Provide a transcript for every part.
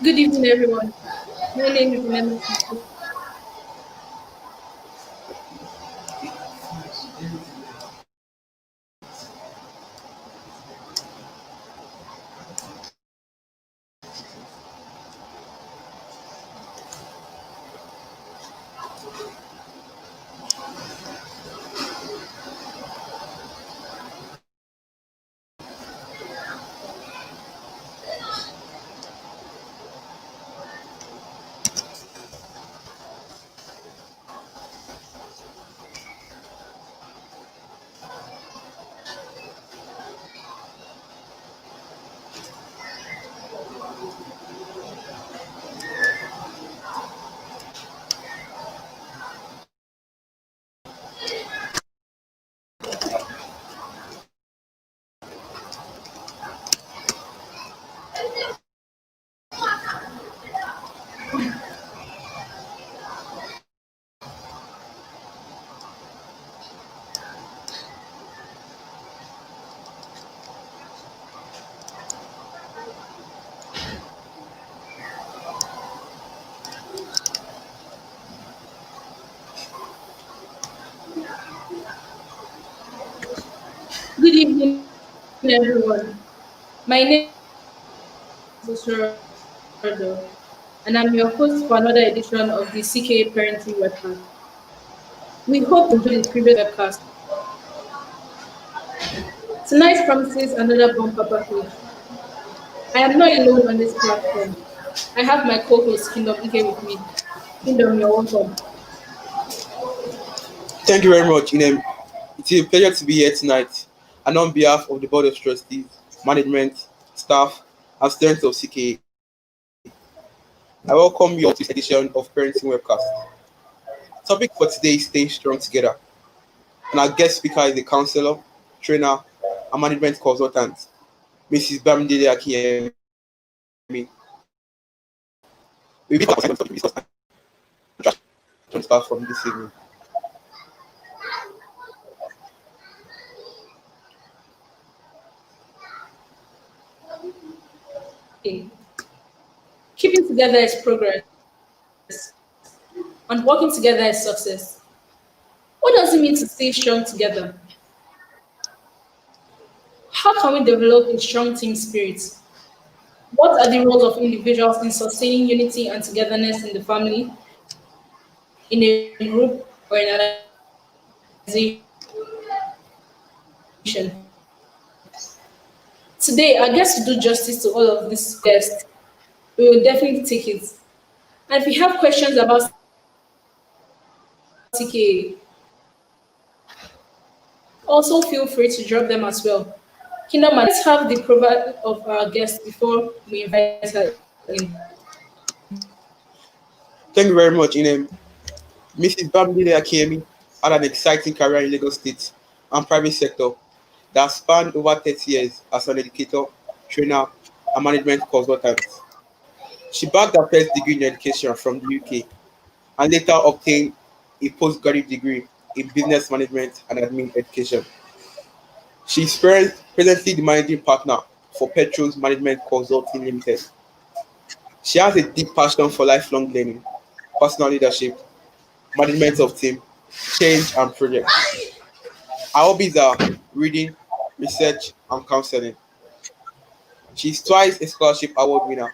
Good evening, everyone. My name is Memo. Good evening, everyone. My name is Osoro, and I'm your host for another edition of the CKA Parenting Webcast. We hope you enjoyed the previous webcast. Tonight promises another bumper package. I am not alone on this platform. I have my co-host Kingdom Ike with me. Kingdom, you're welcome. Thank you very much, Inem. It is a pleasure to be here tonight. And on behalf of the Board of Trustees, management, staff, and students of CKA, I welcome you all to this edition of Parenting Webcast. Topic for today is staying strong together. And our guest speaker is a counselor, trainer, and management consultant, Mrs. Bamdele Akiyemi. We'll be discussing and transfer from this evening. Okay. Keeping together is progress, and working together is success. What does it mean to stay strong together? How can we develop a strong team spirit? What are the roles of individuals in sustaining unity and togetherness in the family, in a group, or in an organization? Today, our guests to do justice to all of these questions. We will definitely take it. And if you have questions about CKA, also feel free to drop them as well. Also, feel free to drop them as well. Kingdom management. Let's have the profile of our guest before we invite her in. Thank you very much, Inem. Mrs. Bamdele Akiyemi had an exciting career in Lagos State and private sector that spanned over 30 years as an educator, trainer, and management consultant. She bagged her first degree in education from the UK and later obtained a postgraduate degree in business management and admin education. She is presently the managing partner for Petro's Management Consulting Limited. She has a deep passion for lifelong learning, personal leadership, management of team, change, and projects. Her hobbies are reading, research, and counseling. She is twice a scholarship award winner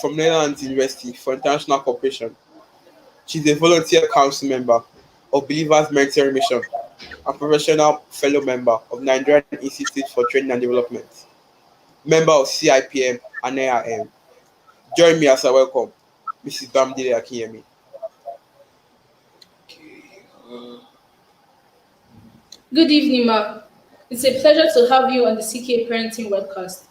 from Netherlands University for International Cooperation. She is a volunteer council member of Believers Mentoring Mission and professional fellow member of Nigerian Institute for Training and Development, member of CIPM and AIM. Join me as I welcome Mrs. Bamdele Akinyemi. Good evening, Ma. It's a pleasure to have you on the CK Parenting Webcast.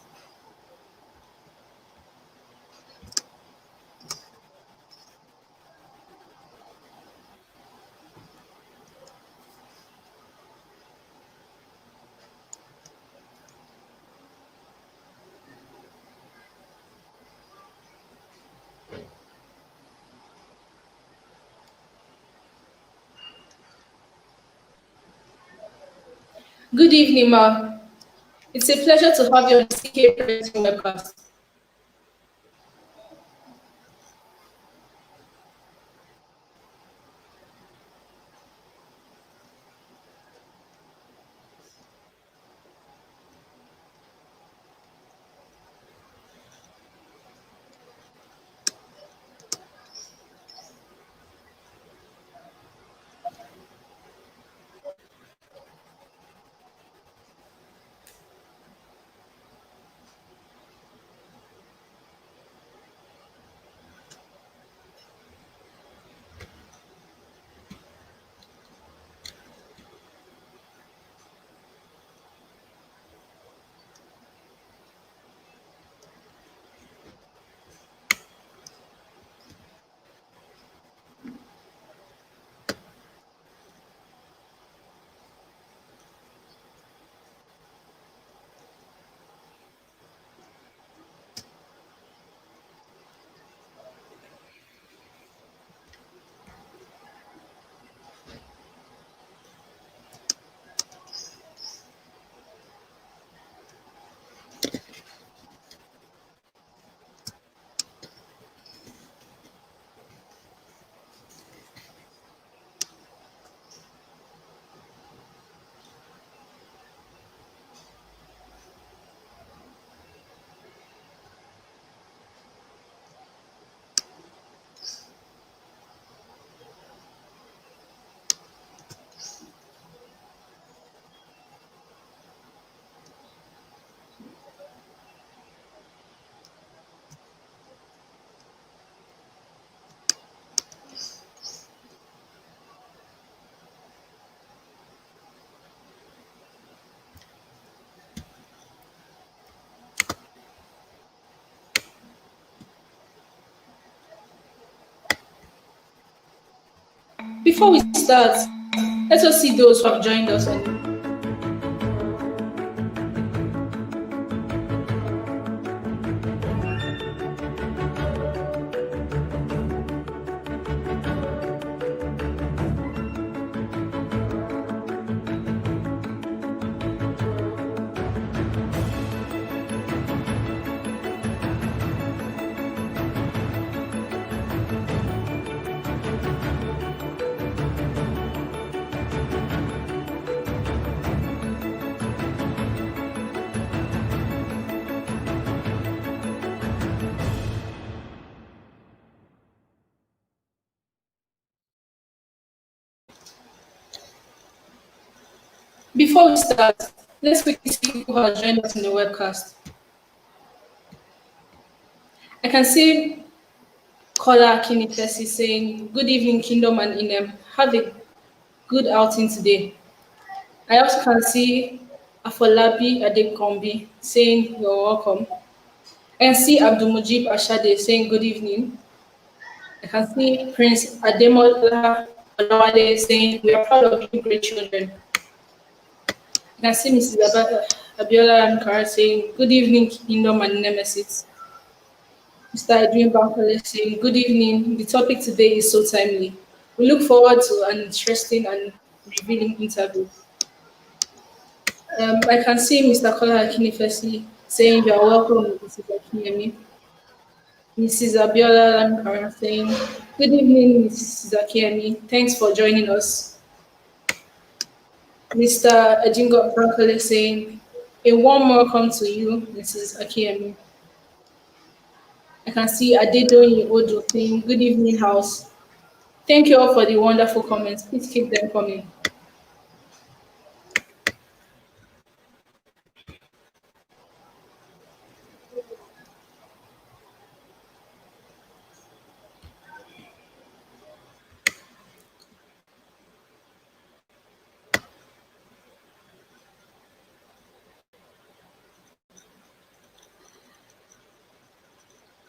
Good evening, Ma. It's a pleasure to have you on the CK Parenting Webcast. Before we start, let us see those who have joined us on. Before we start, let's quickly see who has joined us in the webcast. I can see Kola Akinifesi saying, "Good evening, Kingdom and Inem. Have a good outing today." I also can see Afolabi Adekombi saying, "You're welcome." I can see Abdulmujib Ashade saying, "Good evening." I can see Prince Ademola Olawale saying, "We are proud of you, great children." I can see Mrs. Abiola Ankara saying, "Good evening, Kingdom and Nemesis." Mr. Edwin Bankole saying, "Good evening. The topic today is so timely. We look forward to an interesting and revealing interview." I can see Mr. Kola Akinifesi saying, "You are welcome, Mrs. Akinyemi." Mrs. Abiola Ankara saying, "Good evening, Mrs. Akinyemi. Thanks for joining us." Mr. Ejingo Bankole saying, "A warm welcome to you, Mrs. Akinyemi." I can see Adedoyin Ojo saying, "Good evening, house. Thank you all for the wonderful comments. Please keep them coming."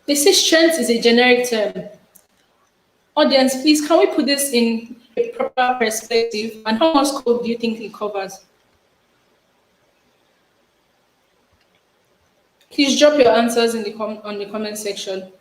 They say strength is a generic term. Audience, please, can we put this in a proper perspective? And how much scope do you think it covers? Please drop your answers in the on the comment section.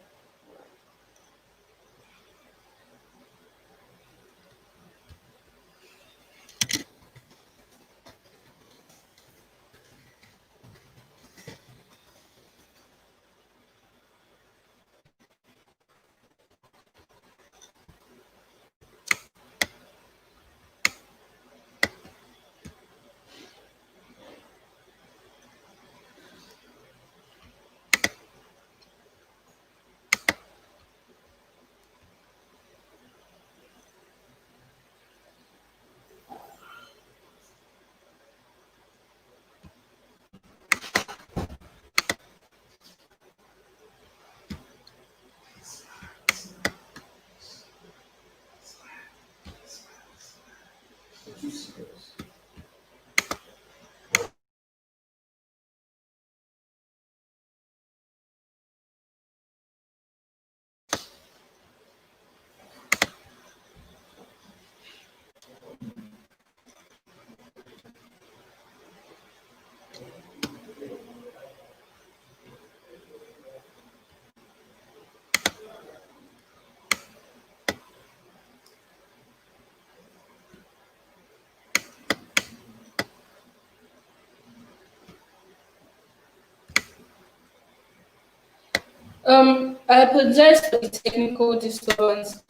I apologize for the technical disturbance.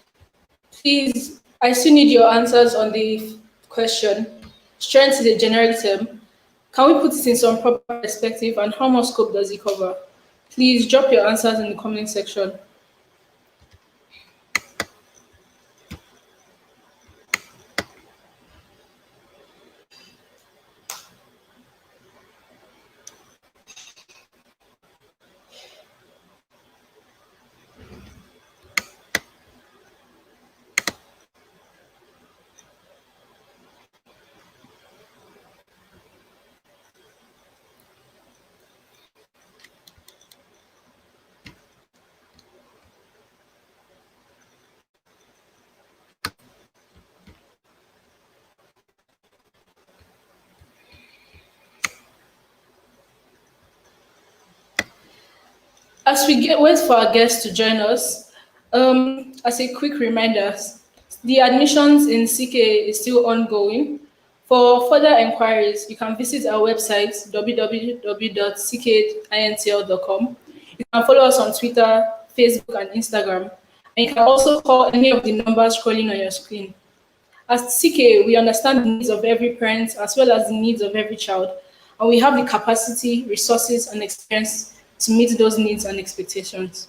Please, I still need your answers on the question. Strength is a generic term. Can we put it in some proper perspective and how much scope does it cover? Please drop your answers in the comment section. Wait for our guests to join us, as a quick reminder, the admissions in CKA is still ongoing. For further inquiries, you can visit our website www.ckintl.com. You can follow us on Twitter, Facebook, and Instagram. And you can also call any of the numbers scrolling on your screen. As CKA, we understand the needs of every parent as well as the needs of every child, and we have the capacity, resources, and experience to meet those needs and expectations.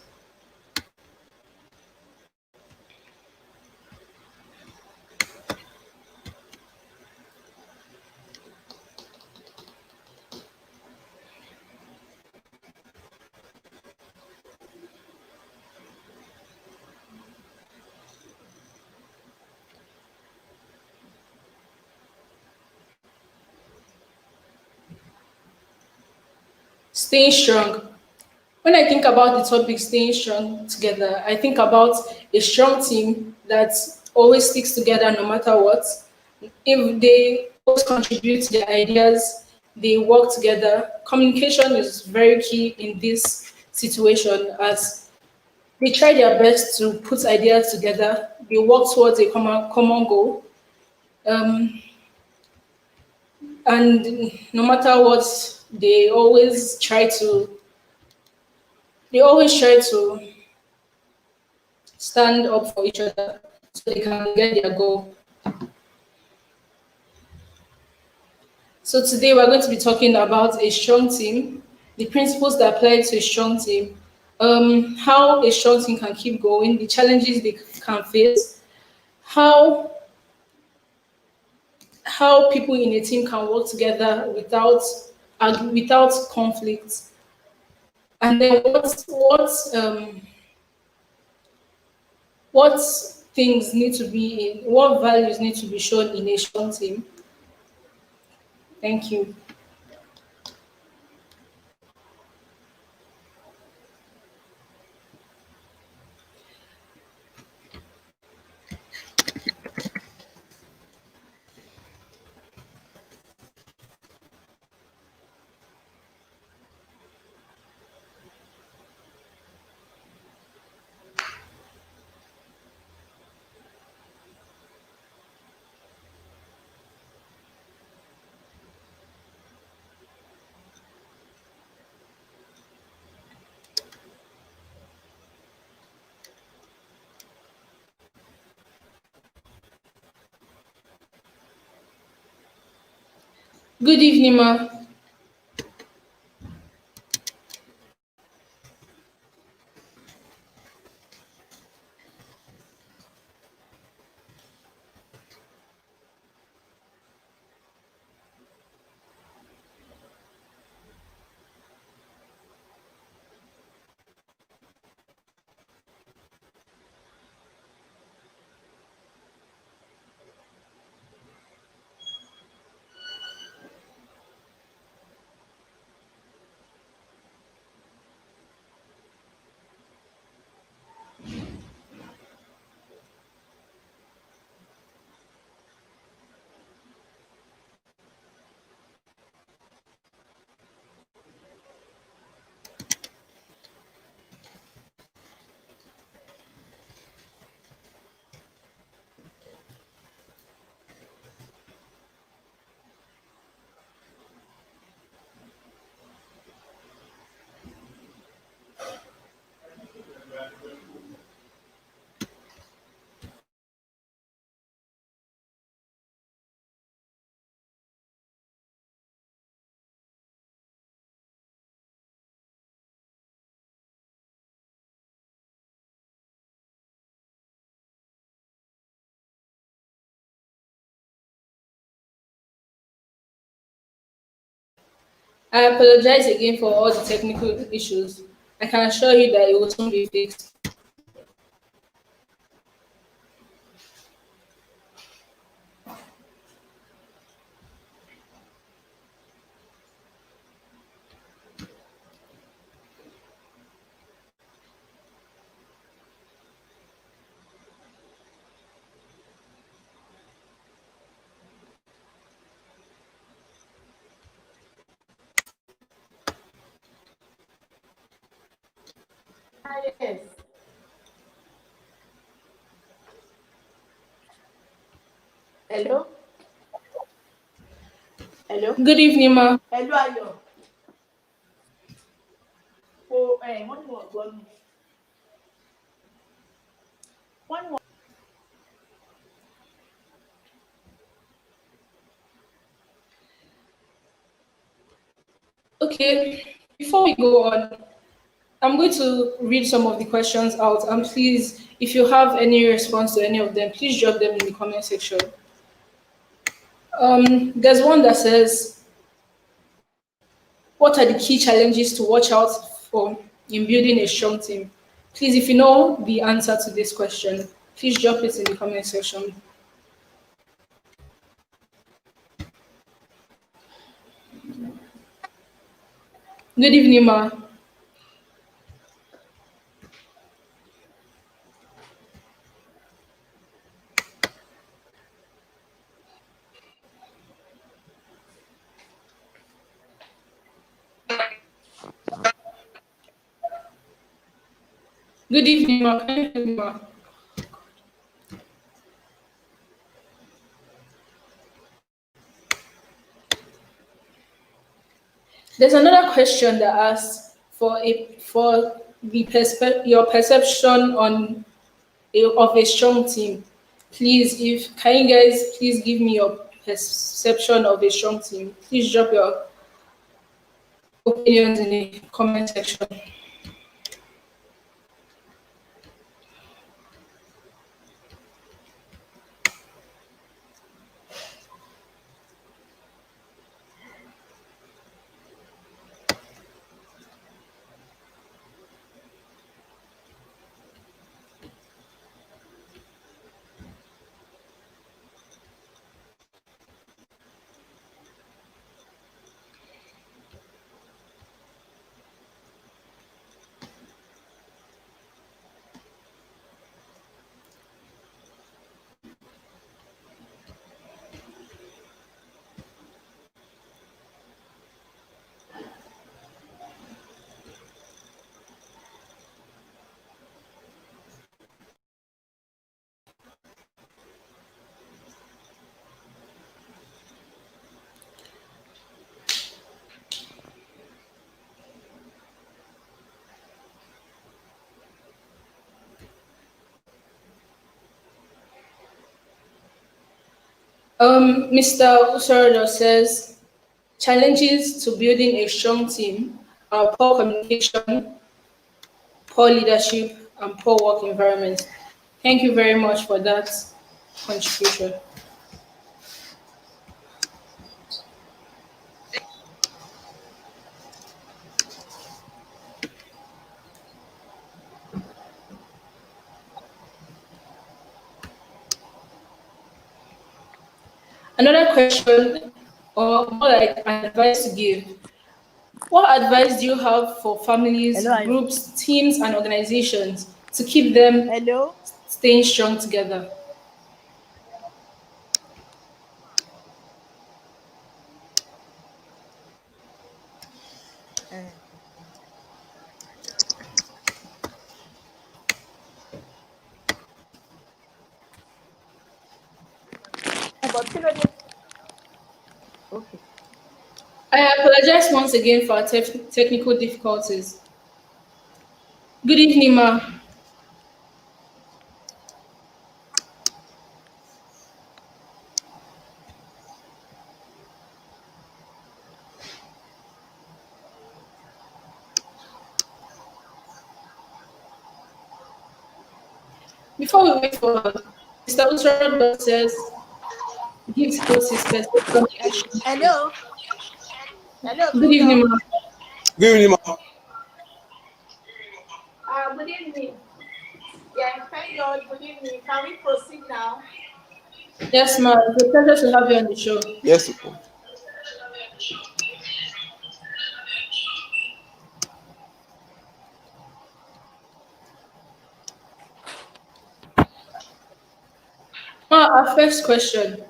Staying strong. When I think about the topic staying strong together, I think about a strong team that always sticks together no matter what. If they always contribute their ideas, they work together. Communication is very key in this situation as they try their best to put ideas together. They work towards a common goal. Um, and no matter what, they always try to they always try to stand up for each other so they can get their goal. So today we're going to be talking about a strong team, the principles that apply to a strong team, how a strong team can keep going, the challenges they can face, how how people in a team can work together without conflict, and then what things need to be in what values need to be shown in a strong team. Thank you. Good evening, ma. I apologize again for all the technical issues. I can assure you that it will soon be fixed. Yes. Hello? Hello? Good evening, ma. Hello, Ayo. Oh, wọ́n ní wọ́n gbọ́ mi. Wọ́n ní wọ́n. Okay, before we go on, I'm going to read some of the questions out, and please, if you have any response to any of them, please drop them in the comment section. There's one that says, "What are the key challenges to watch out for in building a strong team?" Please, if you know the answer to this question, please drop it in the comment section. Good evening, ma. Good evening, ma. Can you hear me, ma? There's another question that asks for your perception on of a strong team. Please, if can you guys please give me your perception of a strong team? Please drop your opinions in the comment section. Mr. Usarado says challenges to building a strong team are poor communication, poor leadership, and poor work environment. Thank you very much for that contribution. Another question, or more like an advice to give. What advice do you have for families, Hello, Ayo. groups, teams, and organizations to keep them Hello? staying strong together? Uh, but kí ló dé? Okay. I apologize once again for our technical difficulties. Good evening, ma. Before we wait for her, Mr. Usrad says gives us his perspective on the issue. Hello? Hello, Good evening, Victor. ma. Good evening, ma. Good evening. Yeah, thank God. Good evening. Can we proceed now? Yes, ma. It's a pleasure to have you on the show. Yes, Ma, our first question.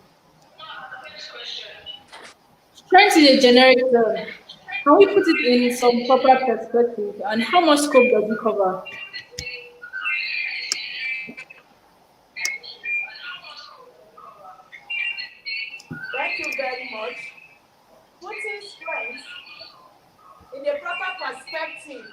Strength is a generic term. Can we put it in some proper perspective, and how much scope does it cover? Thank you very much. Putting strength in a proper perspective.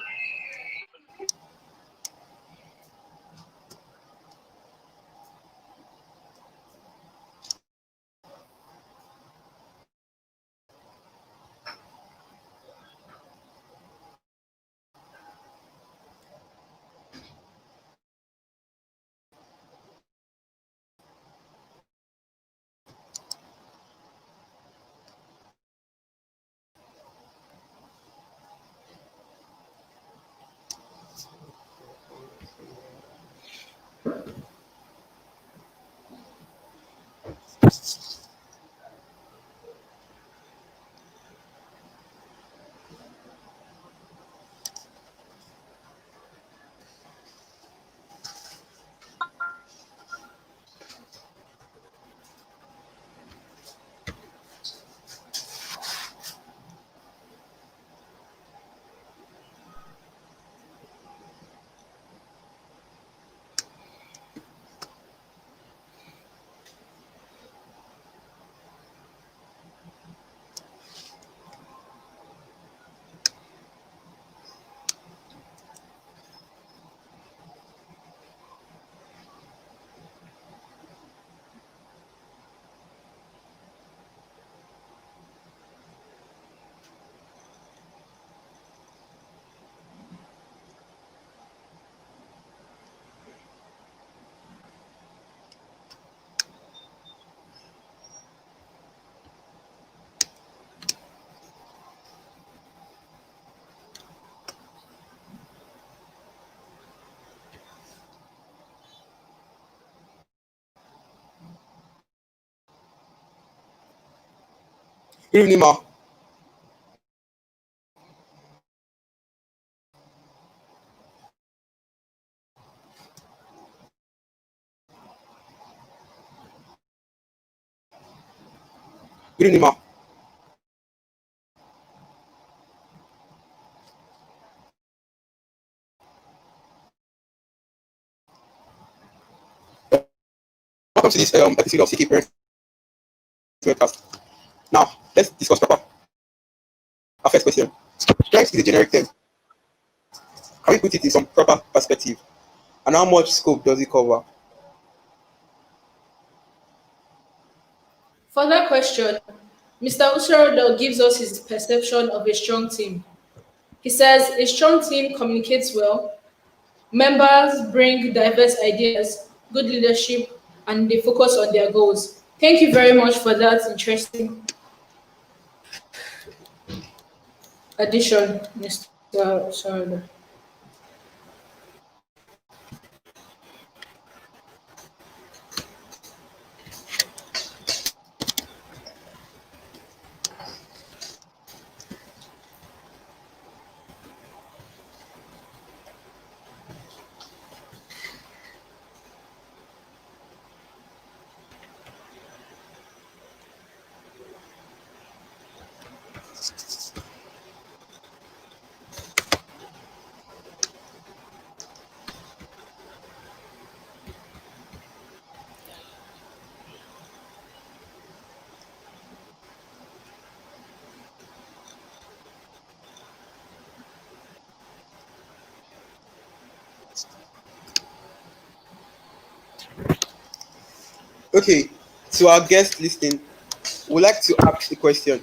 Good evening, ma. Good evening, ma. Welcome to this episode of CKA Parents Webcast. Now, let's discuss proper. Our first question. Strength is a generic term. Can we put it in some proper perspective? And how much scope does it cover? For that question, Mr. Usorodo gives us his perception of a strong team. He says a strong team communicates well, members bring diverse ideas, good leadership, and they focus on their goals. Thank you very much for that interesting addition, Mr. Usorodo. Okay, to our guest listening, we'd like to ask the question: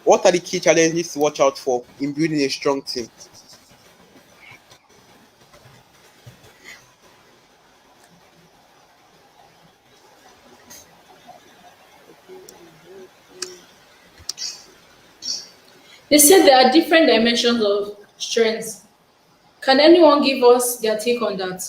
what are the key challenges to watch out for in building a strong team? They said there are different dimensions of strengths. Can anyone give us their take on that?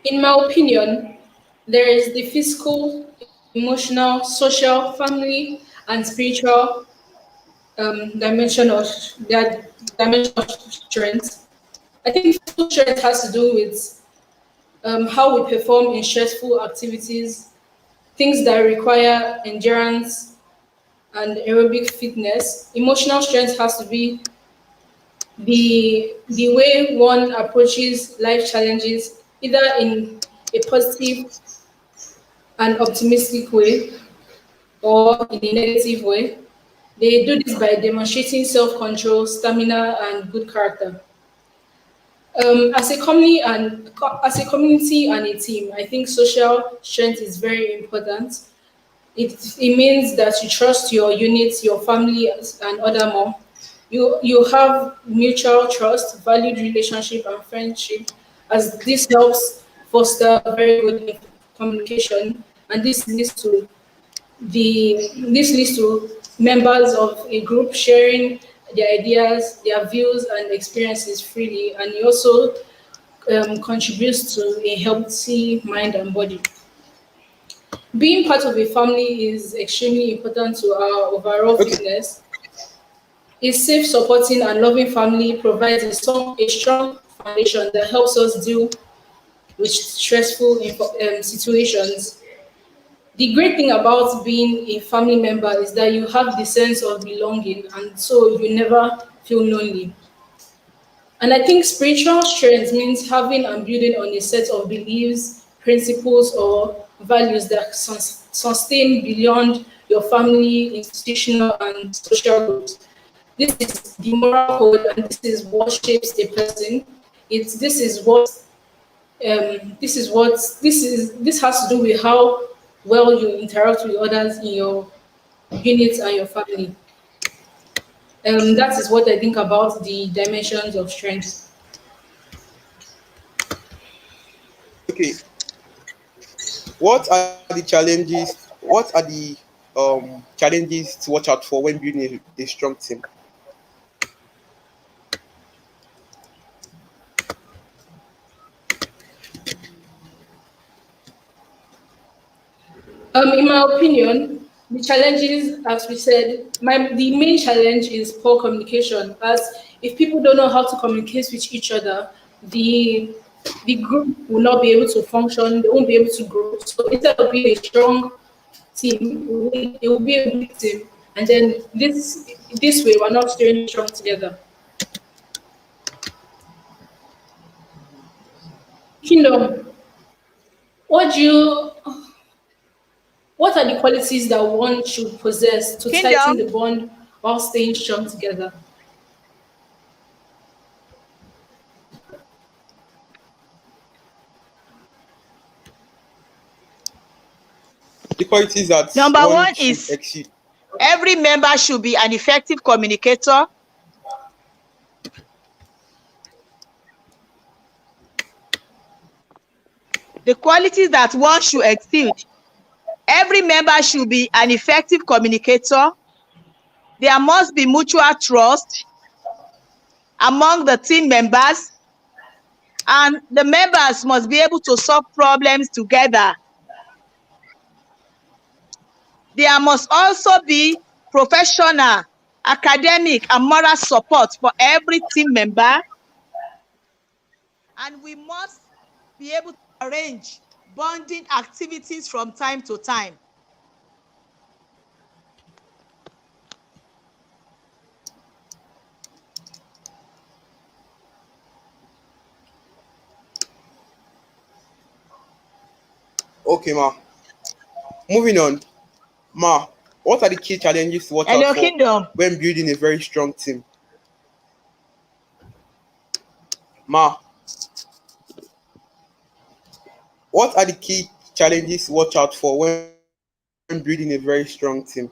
In my opinion, there is the physical, emotional, social, family, and spiritual dimension of that dimension of strength. I think physical strength has to do with how we perform in stressful activities, things that require endurance and aerobic fitness. Emotional strength has to be the way one approaches life challenges, either in a positive and optimistic way or in a negative way. They do this by demonstrating self-control, stamina, and good character. As a community and a team, I think social strength is very important. It means that you trust your units, your family, and other more. You have mutual trust, valued relationship, and friendship, as this helps foster very good communication, and this leads to members of a group sharing their ideas, their views, and experiences freely, and it also contributes to a healthy mind and body. Being part of a family is extremely important to our overall Okay. fitness. A safe, supporting, and loving family provides a strong foundation that helps us deal with stressful situations. The great thing about being a family member is that you have the sense of belonging, and so you never feel lonely. And I think spiritual strength means having and building on a set of beliefs, principles, or values that sustain beyond your family, institutional, and social groups. This is the moral code, and this is what shapes a person. This has to do with how well you interact with others in your unit and your family. That is what I think about the dimensions of strength. Okay. What are the challenges? What are the challenges to watch out for when building a strong team? In my opinion, the challenges, as we said, the main challenge is poor communication. As if people don't know how to communicate with each other, the the group will not be able to function. They won't be able to grow. So instead of being a strong team, it will be a weak team. And then this way, we're not staying strong together. Kingdom, what do you what are the qualities that one should possess to tighten Kingdom. the bond while staying strong together? The qualities that Number one one should is exceed. every member should be an effective communicator. The qualities that one should exceed. Every member should be an effective communicator. There must be mutual trust among the team members, and the members must be able to solve problems together. There must also be professional, academic, and moral support for every team member, and we must be able to arrange bonding activities from time to time. Okay, ma. Moving on, ma. What are the key challenges to watch out Hello, for Kingdom. when building a very strong team? Ma, what are the key challenges to watch out for when building a very strong team?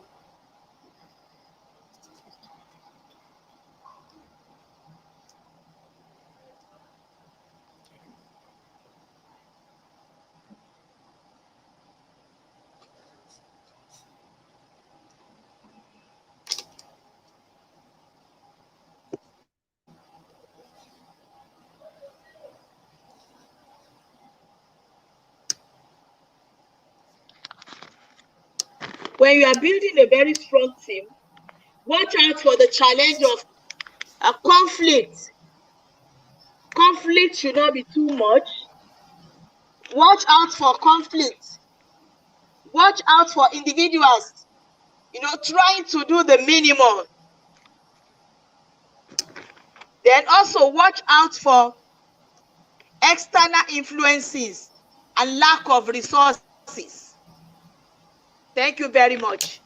When you are building a very strong team, watch out for the challenge of conflict. Conflict should not be too much. Watch out for conflict. Watch out for individuals, trying to do the minimum. Then also watch out for external influences and lack of resources. Thank you very much.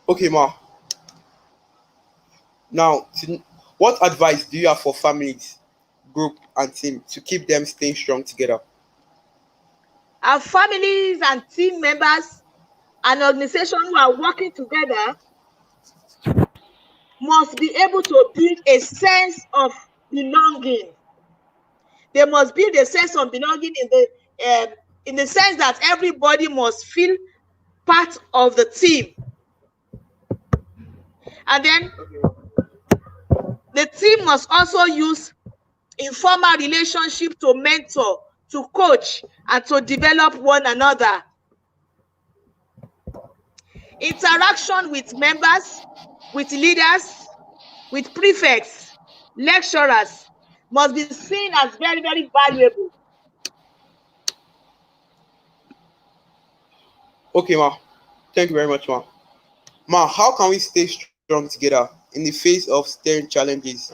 Okay, Ma. Now, what advice do you have for families, group, and team to keep them staying strong together? Our families and team members and organizations who are working together must be able to build a sense of belonging. They must build a sense of belonging in the sense that everybody must feel part of the team. And then the team must also use informal relationship to mentor, to coach, and to develop one another. Interaction with members, with leaders, with prefects, lecturers must be seen as very, very valuable. Okay, Ma. Thank you very much, Ma. Ma, how can we stay strong together in the face of staring challenges,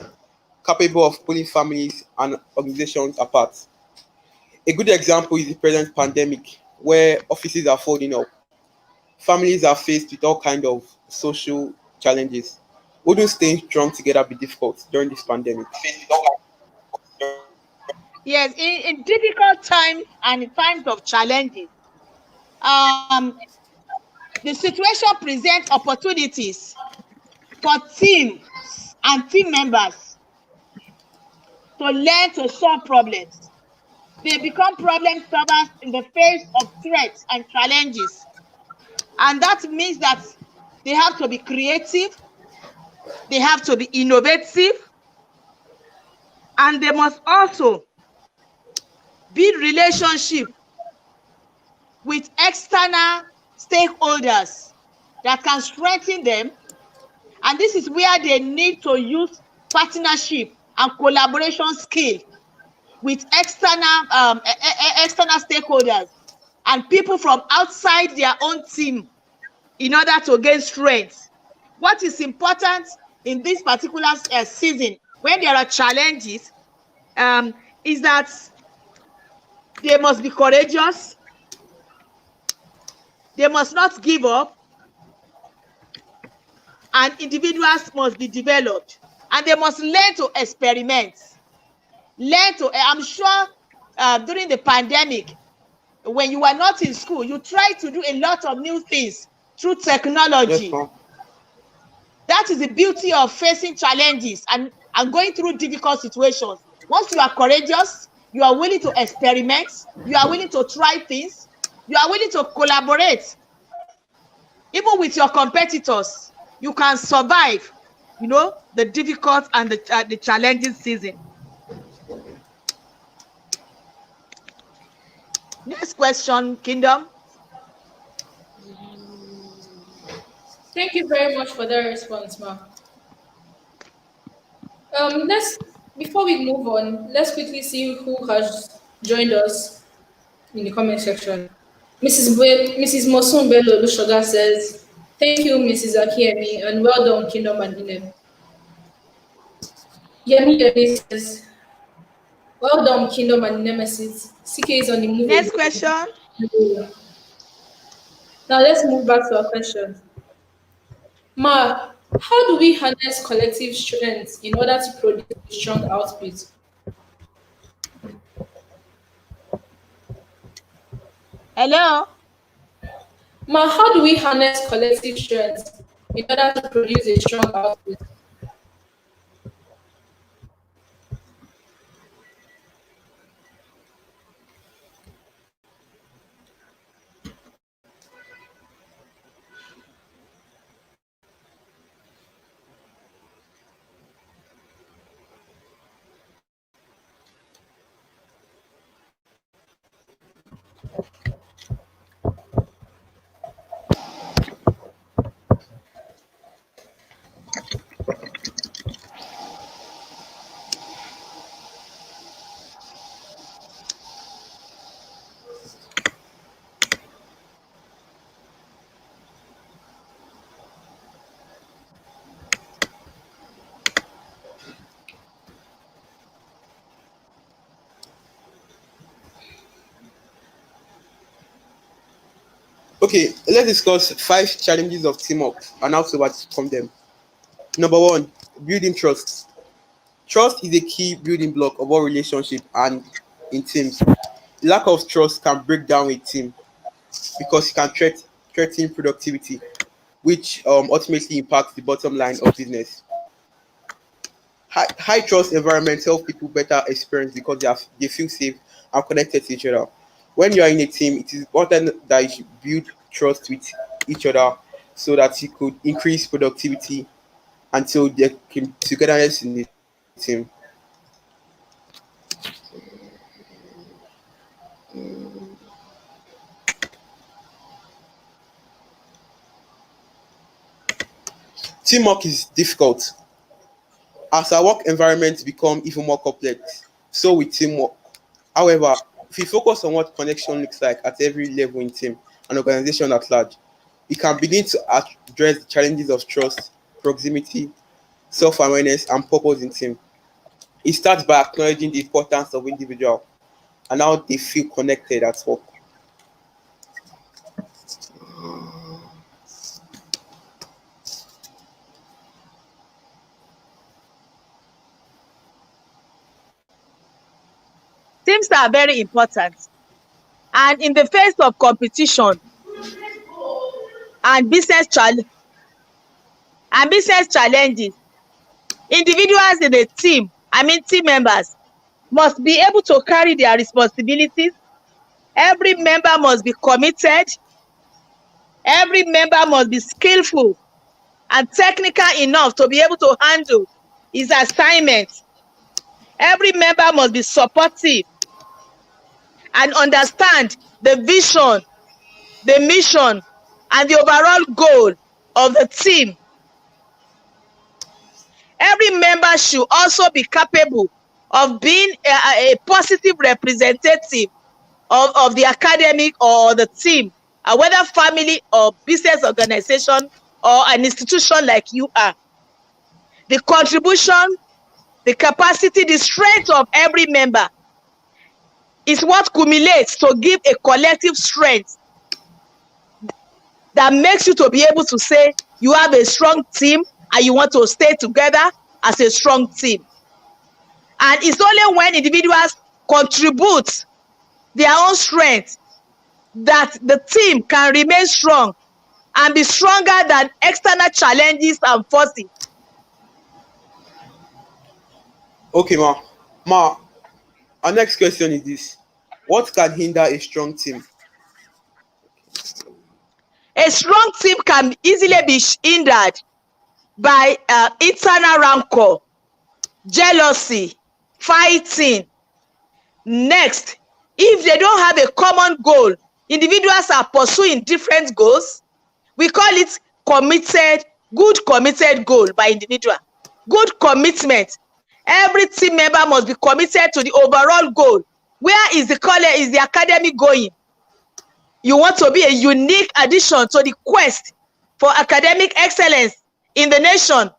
capable of pulling families and organizations apart? A good example is the present pandemic, where offices are folding up, families are faced with all kinds of social challenges. Wouldn't staying strong together be difficult during this pandemic? Yes, in difficult times and in times of challenges, the situation presents opportunities for teams and team members to learn to solve problems. They become problem solvers in the face of threats and challenges. And that means that they have to be creative, they have to be innovative, and they must also build relationship with external stakeholders that can strengthen them. And this is where they need to use partnership and collaboration skill with external stakeholders and people from outside their own team in order to gain strength. What is important in this particular season, when there are challenges, is that they must be courageous, they must not give up, and individuals must be developed, and they must learn to experiment. I'm sure during the pandemic, when you were not in school, you tried to do a lot of new things through technology. Yes, Ma. That is the beauty of facing challenges and going through difficult situations. Once you are courageous, you are willing to experiment, you are willing to try things, you are willing to collaborate, even with your competitors, you can survive, the difficult and the challenging season. Next question, Kingdom. Thank you very much for that response, Ma. Let's before we move on, let's quickly see who has joined us in the comment section. Mrs. Mosun Bello Lushoga says, "Thank you, Mrs. Akiemi, and well done, Kingdom and Inem." Yemi says, "Well done, Kingdom and Nemesis. CK is on the move Next again." question. Now let's move back to our question. Ma, how do we harness collective strength in order to produce a strong output? Hello. Ma, how do we harness collective strength in order to produce a strong output? Okay, let's discuss 5 challenges of teamwork and how to overcome them. Number one, building trust. Trust is a key building block of all relationship and in teams. Lack of trust can break down a team because it can threaten productivity, which ultimately impacts the bottom line of business. High trust environments help people better experience because they feel safe and connected to each other. When you are in a team, it is important that you should build trust with each other so that you could increase productivity until there can togetherness in the team. Teamwork is difficult as our work environments become even more complex. So with teamwork. However, if we focus on what connection looks like at every level in team and organization at large, we can begin to address the challenges of trust, proximity, self-awareness, and purpose in team. It starts by acknowledging the importance of individual and how they feel connected at work. Teams are very important. And in the face of competition and business challenges, individuals in a team, team members, must be able to carry their responsibilities. Every member must be committed. Every member must be skillful and technical enough to be able to handle his assignment. Every member must be supportive and understand the vision, the mission, and the overall goal of the team. Every member should also be capable of being a positive representative of the academic or the team, whether family or business organization or an institution like you are. The contribution, the capacity, the strength of every member is what cumulates to give a collective strength that makes you to be able to say you have a strong team and you want to stay together as a strong team. And it's only when individuals contribute their own strength that the team can remain strong and be stronger than external challenges and forces. Okay, Ma. Ma, our next question is this. What can hinder a strong team? A strong team can easily be hindered by internal rancor, jealousy, fighting. Next, if they don't have a common goal, individuals are pursuing different goals. We call it good committed goal by individual. Good commitment. Every team member must be committed to the overall goal. Where is the academy going? You want to be a unique addition to the quest for academic excellence in the nation.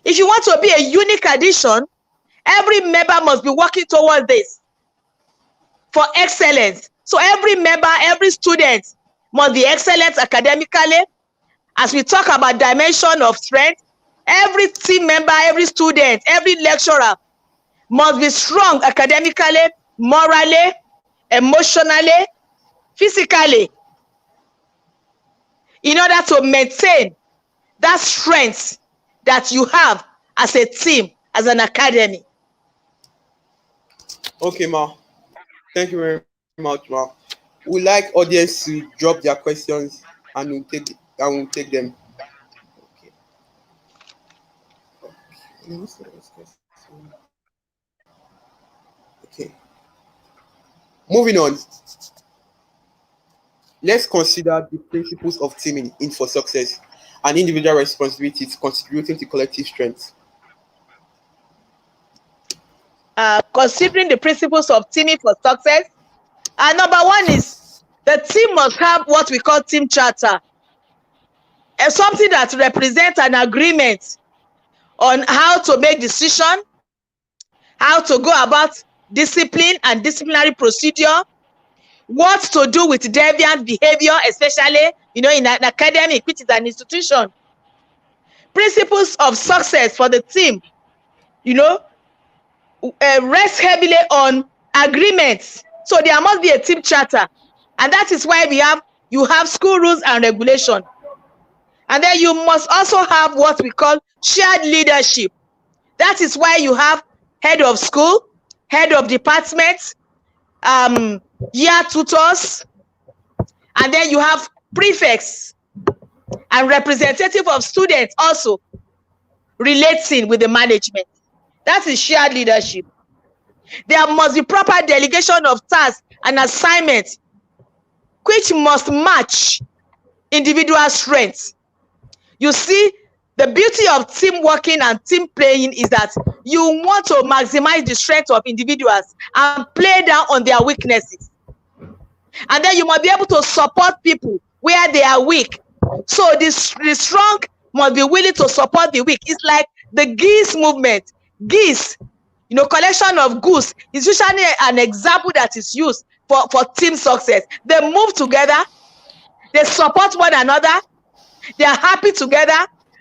If you want to be a unique addition, every member must be working towards this for excellence. So every member, every student must be excellent academically. As we talk about dimension of strength, every team member, every student, every lecturer must be strong academically, morally, emotionally, physically, in order to maintain that strength that you have as a team, as an academy. Okay, Ma. Thank you very much, Ma. We'd like audience to drop their questions and we'll take them. Okay. Okay. Moving on. Let's consider the principles of teaming in for success and individual responsibilities contributing to collective strength. Considering the principles of teaming for success, number one is the team must have what we call team charter, something that represents an agreement on how to make decision, how to go about discipline and disciplinary procedure, what to do with deviant behavior, especially, in an academic, which is an institution. Principles of success for the team, rest heavily on agreements. So there must be a team charter, and that is why you have school rules and regulation. And then you must also have what we call shared leadership. That is why you have head of school, head of department, year tutors, and then you have prefects and representative of students also relating with the management. That is shared leadership. There must be proper delegation of tasks and assignments which must match individual strengths. You see, the beauty of team working and team playing is that you want to maximize the strength of individuals and play down on their weaknesses. And then you must be able to support people where they are weak. So the strong must be willing to support the weak. It's like the geese movement. Geese, collection of goose is usually an example that is used for team success. They move together, they support one another, they are happy together,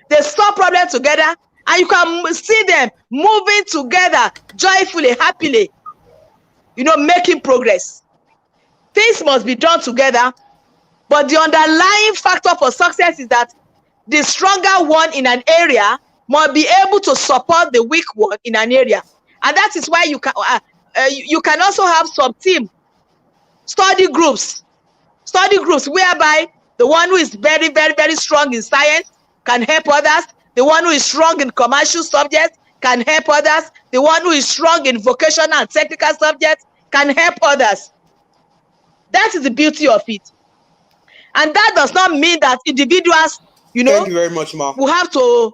they solve problems together, and you can see them moving together joyfully, happily, making progress. Things must be done together, but the underlying factor for success is that the stronger one in an area must be able to support the weak one in an area. And that is why you can also have sub-team study groups whereby the one who is very, very, very strong in science can help others. The one who is strong in commercial subjects can help others. The one who is strong in vocational and technical subjects can help others. That is the beauty of it. And that does not mean that individuals, Thank you very much, Ma. will have to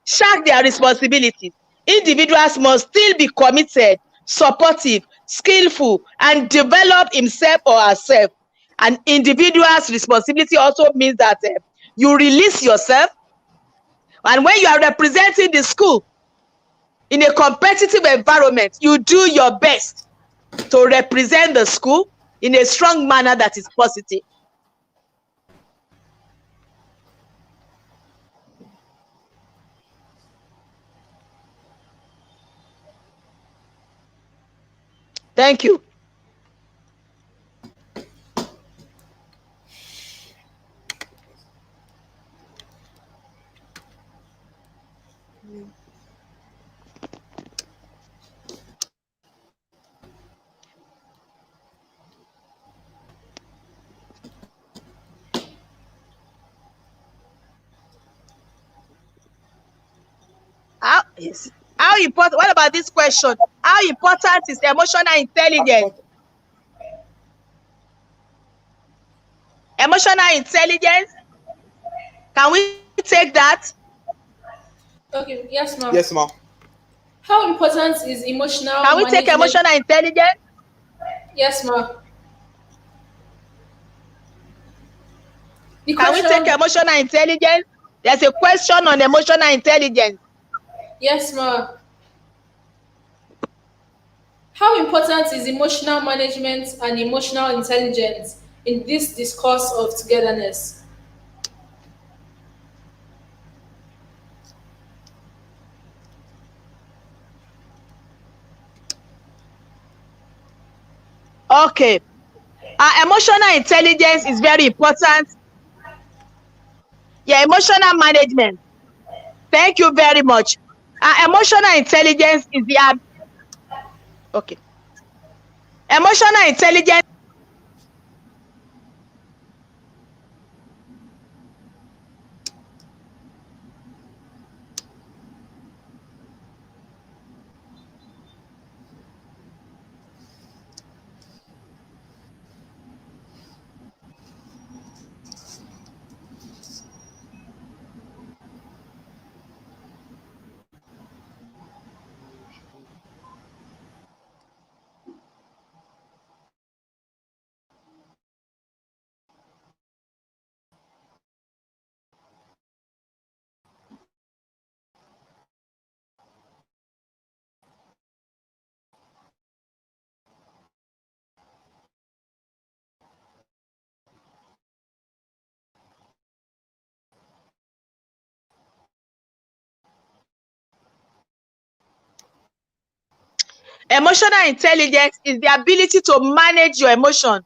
shirk their responsibilities. Individuals must still be committed, supportive, skillful, and develop himself or herself. An individual's responsibility also means that you release yourself, and when you are representing the school in a competitive environment, you do your best to represent the school in a strong manner that is positive. Thank you. Yes. How important? What about this question? How important is emotional intelligence? Emotional intelligence. Can we take that? Okay, yes, ma'am. Yes, Ma. How important is emotional Can we take management? emotional intelligence? Yes, ma'am. The Can we take question, emotional intelligence? There's a question on emotional intelligence. yes, ma'am. How important is emotional management and emotional intelligence in this discourse of togetherness? Okay. Emotional intelligence is very important. Yeah, emotional management. Thank you very much. Emotional intelligence is okay. Emotional intelligence Emotional intelligence is the ability to manage your emotion.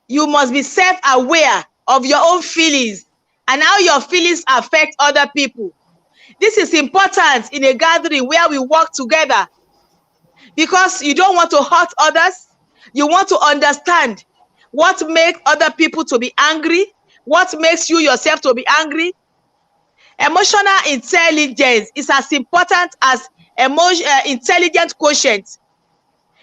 You must be self-aware of your own feelings and how your feelings affect other people. This is important in a gathering where we work together because you don't want to hurt others. You want to understand what makes other people to be angry, what makes you yourself to be angry. Emotional intelligence is as important as intelligent quotient.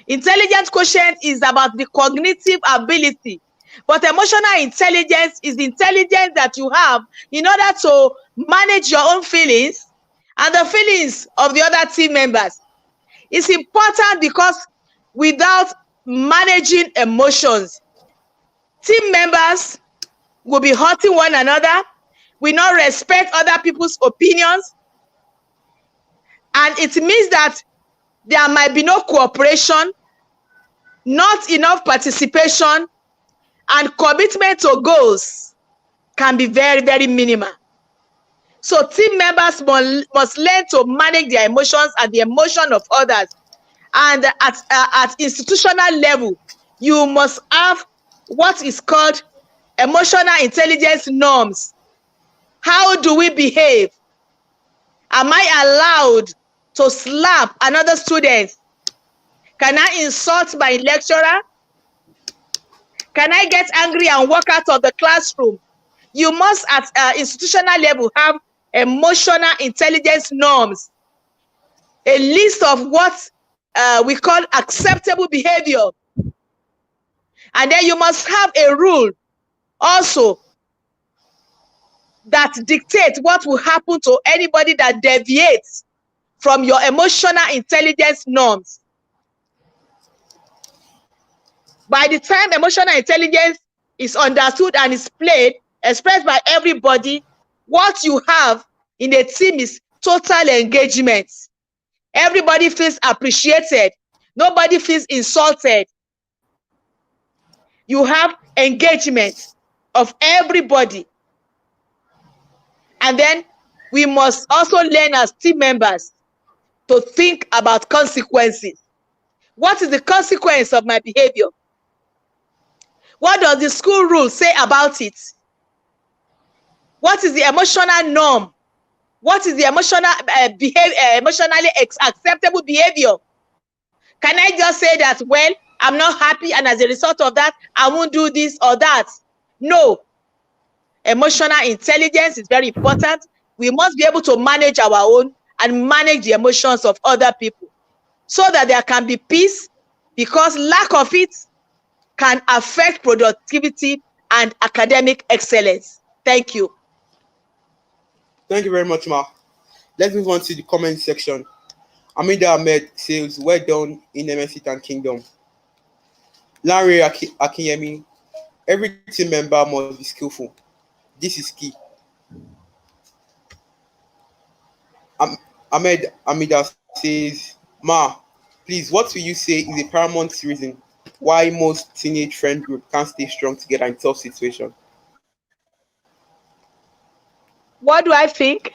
Intelligent quotient is about the cognitive ability, but emotional intelligence is the intelligence that you have in order to manage your own feelings and the feelings of the other team members. It's important because without managing emotions, team members will be hurting one another, will not respect other people's opinions, and it means that there might be no cooperation, not enough participation, and commitment to goals can be very, very minimal. So team members must learn to manage their emotions and the emotion of others. And at institutional level, you must have what is called emotional intelligence norms. How do we behave? Am I allowed to slap another student? Can I insult my lecturer? Can I get angry and walk out of the classroom? You must, at institutional level, have emotional intelligence norms, a list of what we call acceptable behavior. And then you must have a rule also that dictates what will happen to anybody that deviates from your emotional intelligence norms. By the time emotional intelligence is understood and is played, expressed by everybody, what you have in a team is total engagement. Everybody feels appreciated. Nobody feels insulted. You have engagement of everybody. And then we must also learn as team members to think about consequences. What is the consequence of my behavior? What does the school rule say about it? What is the emotional norm? What is the emotionally acceptable behavior? Can I just say that, well, I'm not happy and as a result of that, I won't do this or that? No. Emotional intelligence is very important. We must be able to manage our own and manage the emotions of other people so that there can be peace, because lack of it can affect productivity and academic excellence. Thank you. Thank you very much, Ma. Let's move on to the comment section. Amida Ahmed says, well done in MSC and Kingdom. Larry Akinyemi, every team member must be skillful. This is key. Ahmed Amida says, Ma, please, what will you say is a paramount reason why most teenage friend group can't stay strong together in tough situations? What do I think?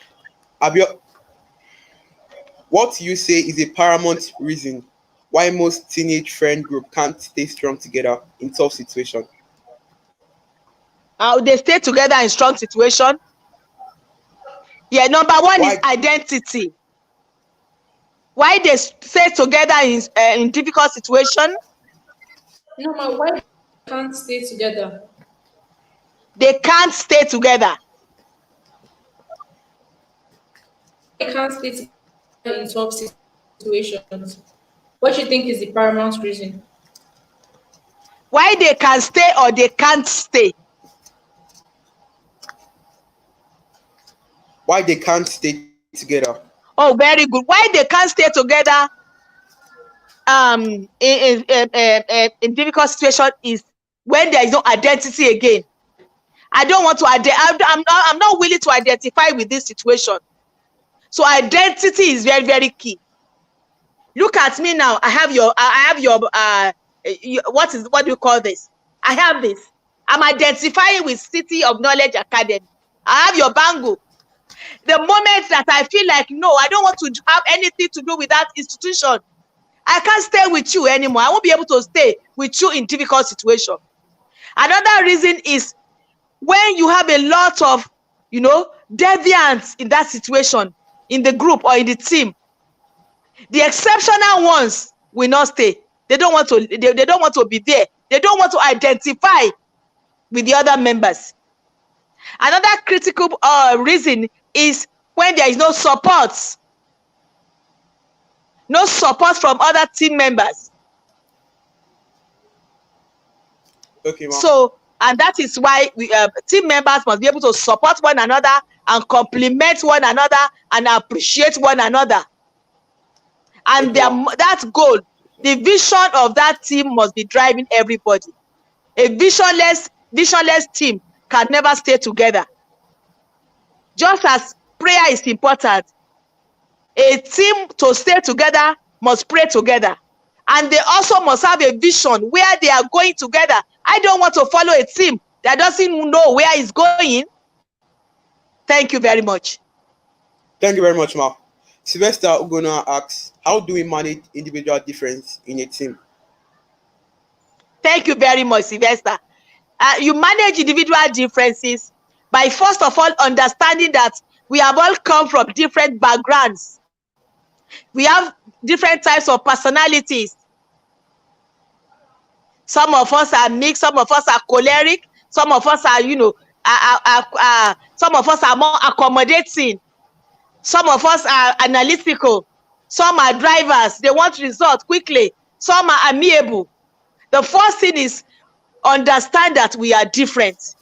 What you say is a paramount reason why most teenage friend group can't stay strong together in tough situations? They stay together in strong situation. Yeah, number one is identity. Why they stay together in difficult situation? No, ma, why they can't stay together? They can't stay together. They can't stay together in tough situations. What do you think is the paramount reason? Why they can stay or they can't stay? Why they can't stay together? Oh, very good. Why they can't stay together in difficult situation is when there is no identity again. I don't want to I'm not willing to identify with this situation. So identity is very, very key. Look at me now. I have your what do you call this? I have this. I'm identifying with City of Knowledge Academy. I have your bangle. The moment that I feel like, no, I don't want to have anything to do with that institution, I can't stay with you anymore. I won't be able to stay with you in difficult situation. Another reason is when you have a lot of, deviants in that situation, in the group or in the team, the exceptional ones will not stay. They don't want to. They don't want to be there. They don't want to identify with the other members. Another critical reason is when there is no support from other team members. Okay, ma'am. So, and that is why team members must be able to support one another and compliment one another and appreciate one another. And Okay, ma'am. that goal, the vision of that team must be driving everybody. A visionless team can never stay together. Just as prayer is important, a team to stay together must pray together. And they also must have a vision where they are going together. I don't want to follow a team that doesn't know where it's going. Thank you very much. Thank you very much, ma'am. Sylvester Ugona asks, how do we manage individual difference in a team? Thank you very much, Sylvester. You manage individual differences by first of all understanding that we have all come from different backgrounds. We have different types of personalities. Some of us are mixed, some of us are choleric, some of us are, some of us are more accommodating, some of us are analytical, some are drivers, they want results quickly, some are amiable. The first thing is understand that we are different.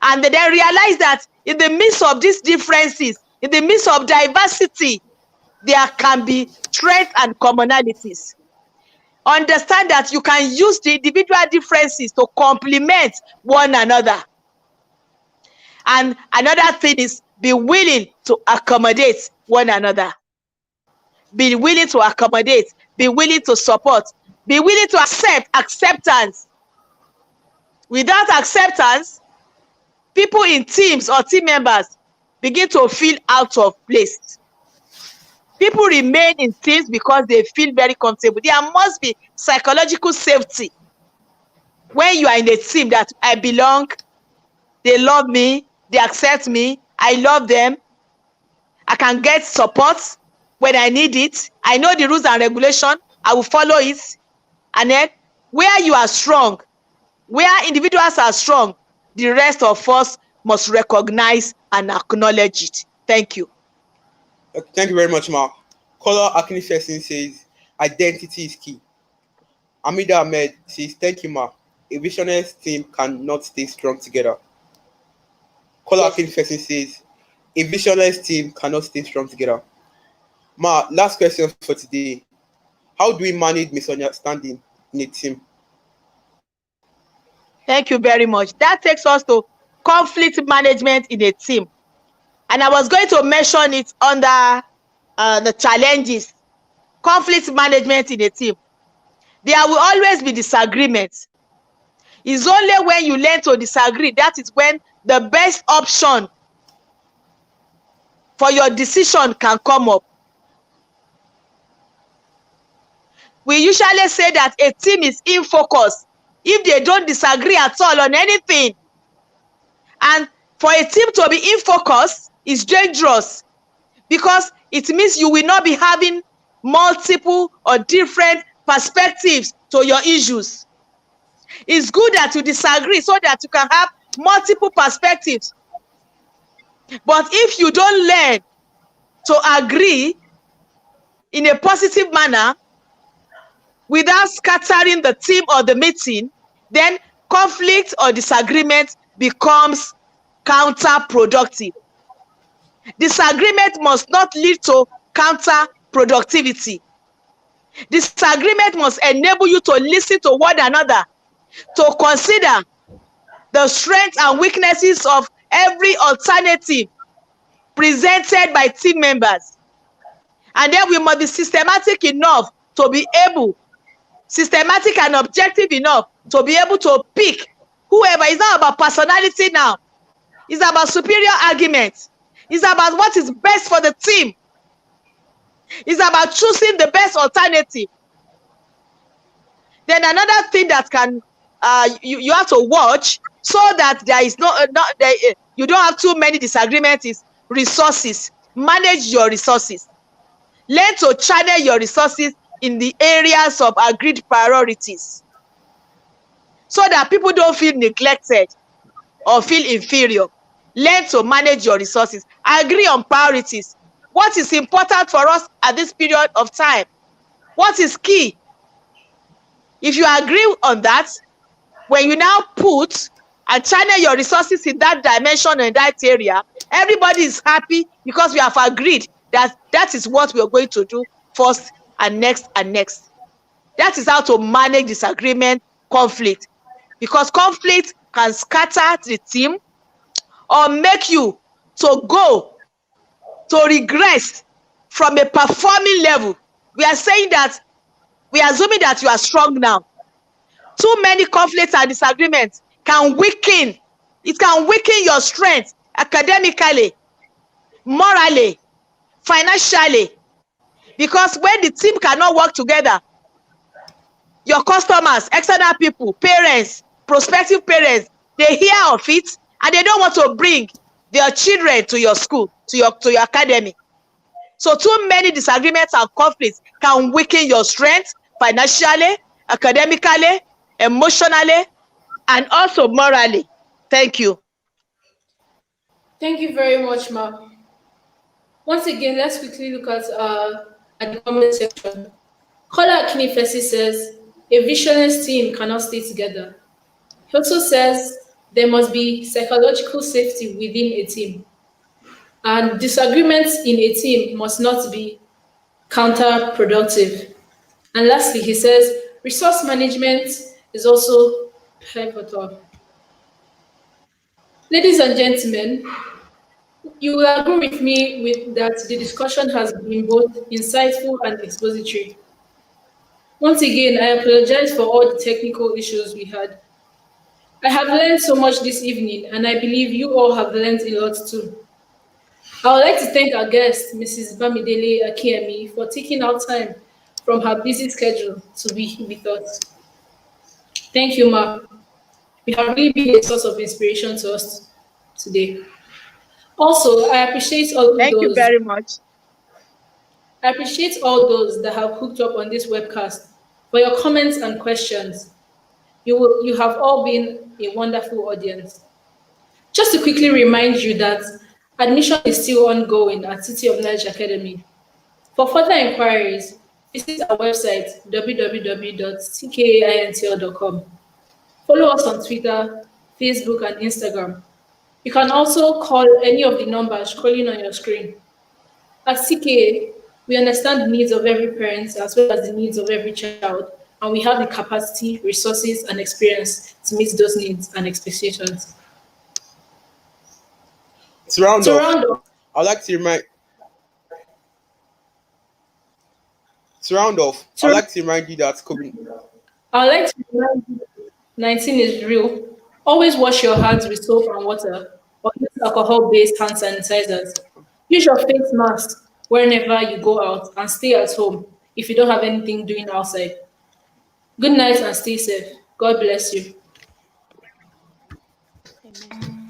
And then realize that in the midst of these differences, in the midst of diversity, there can be strengths and commonalities. Understand that you can use the individual differences to complement one another. And another thing is be willing to accommodate one another. Be willing to accommodate, be willing to support, be willing to acceptance. Without acceptance, people in teams or team members begin to feel out of place. People remain in teams because they feel very comfortable. There must be psychological safety when you are in a team that I belong, they love me, they accept me, I love them, I can get support when I need it, I know the rules and regulation, I will follow it. And then where you are strong, where individuals are strong, the rest of us must recognize and acknowledge it. Thank you. Thank you very much, Mark. Caller Akinifesin says, identity is key. Amida Ahmed says, thank you, Mark. A visionary team cannot stay strong together. Caller Akinifesin says, a visionary team cannot stay strong together. Mark, last question for today. How do we manage misunderstanding in a team? Thank you very much. That takes us to conflict management in a team. And I was going to mention it under the challenges. Conflict management in a team. There will always be disagreements. It's only when you learn to disagree, that is when the best option for your decision can come up. We usually say that a team is in focus if they don't disagree at all on anything. And for a team to be in focus is dangerous because it means you will not be having multiple or different perspectives to your issues. It's good that you disagree so that you can have multiple perspectives. But if you don't learn to agree in a positive manner without scattering the team or the meeting, then conflict or disagreement becomes counterproductive. Disagreement must not lead to counterproductivity. Disagreement must enable you to listen to one another, to consider the strengths and weaknesses of every alternative presented by team members. And then we must be systematic enough to be able, systematic and objective enough to be able to pick whoever. It's not about personality now. It's about superior arguments. It's about what is best for the team. It's about choosing the best alternative. Then another thing that can you have to watch so that there is you don't have too many disagreements is resources. Manage your resources. Learn to channel your resources in the areas of agreed priorities so that people don't feel neglected or feel inferior. Learn to manage your resources. Agree on priorities. What is important for us at this period of time? What is key? If you agree on that, when you now put and channel your resources in that dimension or in that area, everybody is happy because we have agreed that that is what we are going to do first and next and next. That is how to manage disagreement, conflict, because conflict can scatter the team or make you to go to regress from a performing level. We are saying that we are assuming that you are strong now. Too many conflicts and disagreements can weaken. It can weaken your strength academically, morally, financially. Because when the team cannot work together, your customers, external people, parents, prospective parents, they hear of it and they don't want to bring their children to your school, to your academy. So too many disagreements and conflicts can weaken your strength financially, academically, emotionally, and also morally. Thank you. Thank you very much, Ma. Once again, let's quickly look at the comment section. Kola Akinifesi says, a visionless team cannot stay together. He also says there must be psychological safety within a team, and disagreements in a team must not be counterproductive. And lastly, he says resource management is also pivotal. Ladies and gentlemen, you will agree with me with that the discussion has been both insightful and expository. Once again, I apologize for all the technical issues we had. I have learned so much this evening, and I believe you all have learned a lot too. I would like to thank our guest, Mrs. Bamidele Akiemi, for taking out time from her busy schedule to be with us. Thank you, Ma. You have really been a source of inspiration to us today. Also, Thank you very much. I appreciate all those that have hooked up on this webcast for your comments and questions. You have all been a wonderful audience. Just to quickly remind you that admission is still ongoing at City of Knowledge Academy. For further inquiries, visit our website www.ckaintl.com. Follow us on Twitter, Facebook, and Instagram. You can also call any of the numbers scrolling on your screen. At CKA, we understand the needs of every parent as well as the needs of every child, and we have the capacity, resources, and experience to meet those needs and expectations. To round To off, round up, I'd like to remind to round off, I'd to, like to remind you that COVID. I would like to remind you that 19 is real. Always wash your hands with soap and water or use alcohol-based hand sanitizers. Use your face mask whenever you go out and stay at home if you don't have anything doing outside. Good night and stay safe. God bless you. Amen.